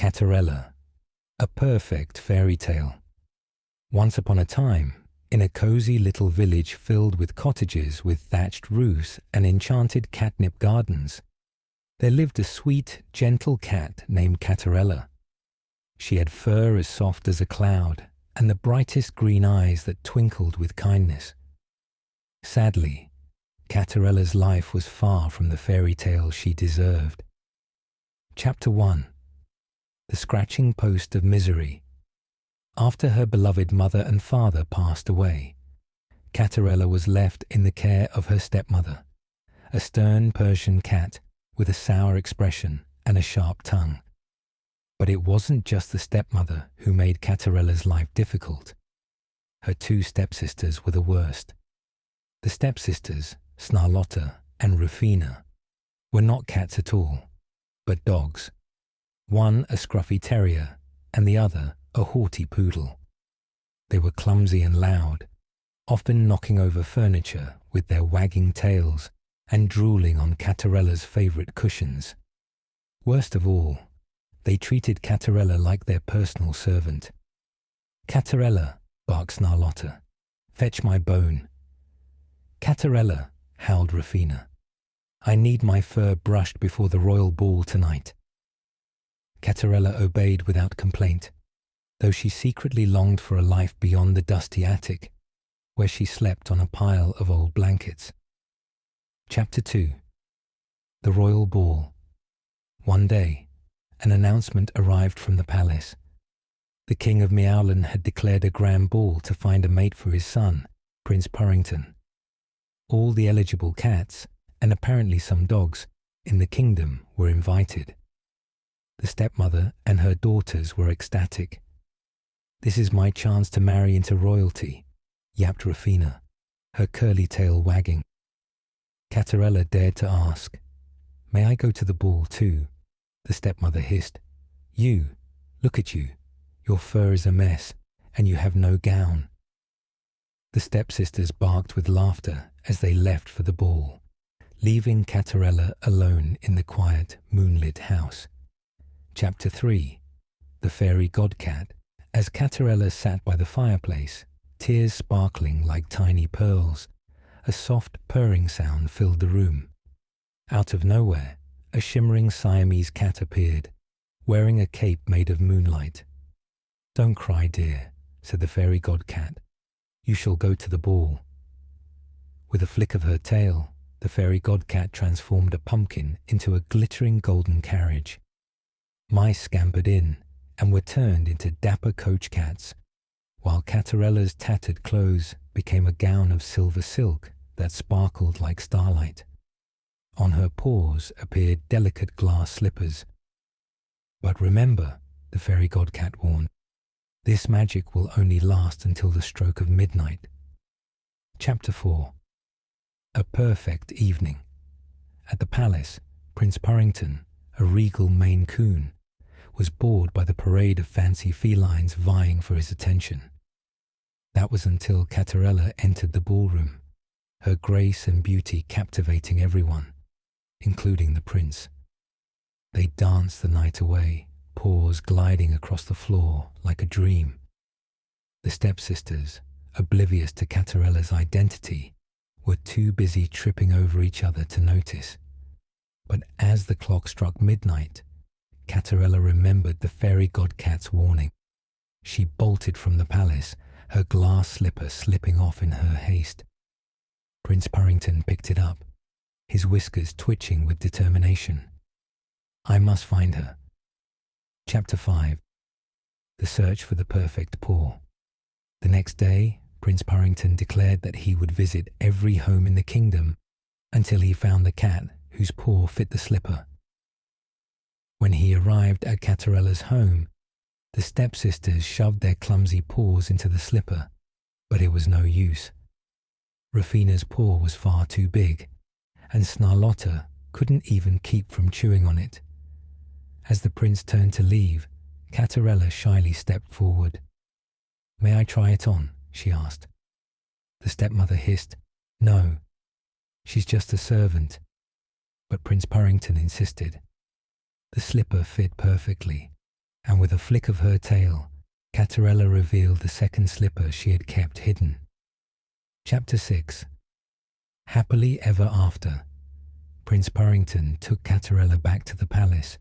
Catterella, a perfect fairy tale. Once upon a time, in a cozy little village filled with cottages with thatched roofs and enchanted catnip gardens, there lived a sweet, gentle cat named Catterella. She had fur as soft as a cloud and the brightest green eyes that twinkled with kindness. Sadly, Catterella's life was far from the fairy tale she deserved. Chapter 1. The Scratching Post of Misery. After her beloved mother and father passed away, Catterella was left in the care of her stepmother, a stern Persian cat with a sour expression and a sharp tongue. But it wasn't just the stepmother who made Catterella's life difficult. Her two stepsisters were the worst. The stepsisters, Snarlotta and Ruffina, were not cats at all, but dogs. One a scruffy terrier and the other a haughty poodle. They were clumsy and loud, often knocking over furniture with their wagging tails and drooling on Catterella's favourite cushions. Worst of all, they treated Catterella like their personal servant. "Catterella," barked Snarlotta, "fetch my bone." "Catterella," howled Ruffina, "I need my fur brushed before the royal ball tonight." Catterella obeyed without complaint, though she secretly longed for a life beyond the dusty attic, where she slept on a pile of old blankets. Chapter 2. The Royal Ball. One day, an announcement arrived from the palace. The King of Meowland had declared a grand ball to find a mate for his son, Prince Purrfect. All the eligible cats, and apparently some dogs, in the kingdom were invited. The stepmother and her daughters were ecstatic. "This is my chance to marry into royalty," yapped Ruffina, her curly tail wagging. Catterella dared to ask, "May I go to the ball too?" The stepmother hissed. "You, look at you. Your fur is a mess, and you have no gown." The stepsisters barked with laughter as they left for the ball, leaving Catterella alone in the quiet, moonlit house. Chapter 3. The Fairy Godcat. As Catterella sat by the fireplace, tears sparkling like tiny pearls, a soft purring sound filled the room. Out of nowhere, a shimmering Siamese cat appeared, wearing a cape made of moonlight. "Don't cry, dear," said the fairy godcat. "You shall go to the ball." With a flick of her tail, the fairy godcat transformed a pumpkin into a glittering golden carriage. Mice scampered in and were turned into dapper coach cats, while Catterella's tattered clothes became a gown of silver silk that sparkled like starlight. On her paws appeared delicate glass slippers. "But remember," the fairy godcat warned, "this magic will only last until the stroke of midnight." Chapter 4. A Perfect Evening. At the palace, Prince Purrfect, a regal Maine Coon, was bored by the parade of fancy felines vying for his attention. That was until Catterella entered the ballroom, her grace and beauty captivating everyone, including the prince. They danced the night away, paws gliding across the floor like a dream. The stepsisters, oblivious to Catterella's identity, were too busy tripping over each other to notice. But as the clock struck midnight, Catterella remembered the fairy godcat's warning. She bolted from the palace, her glass slipper slipping off in her haste. Prince Purrfect picked it up, his whiskers twitching with determination. "I must find her." Chapter 5. The Search for the Perfect Paw. The next day, Prince Purrfect declared that he would visit every home in the kingdom until he found the cat whose paw fit the slipper. When he arrived at Catterella's home, the stepsisters shoved their clumsy paws into the slipper, but it was no use. Ruffina's paw was far too big, and Snarlotta couldn't even keep from chewing on it. As the prince turned to leave, Catterella shyly stepped forward. "May I try it on?" she asked. The stepmother hissed, "No, she's just a servant." But Prince Purrfect insisted. The slipper fit perfectly, and with a flick of her tail, Catterella revealed the second slipper she had kept hidden. Chapter 6. Happily Ever After. Prince Purrfect took Catterella back to the palace,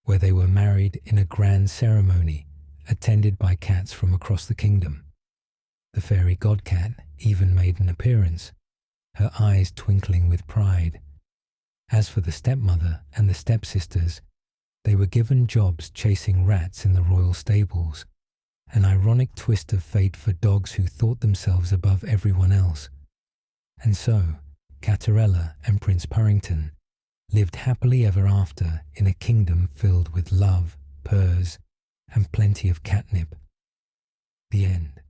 where they were married in a grand ceremony, attended by cats from across the kingdom. The fairy godcat even made an appearance, her eyes twinkling with pride. As for the stepmother and the stepsisters, they were given jobs chasing rats in the royal stables, an ironic twist of fate for dogs who thought themselves above everyone else. And so, Catterella and Prince Purrfect lived happily ever after in a kingdom filled with love, purrs, and plenty of catnip. The end.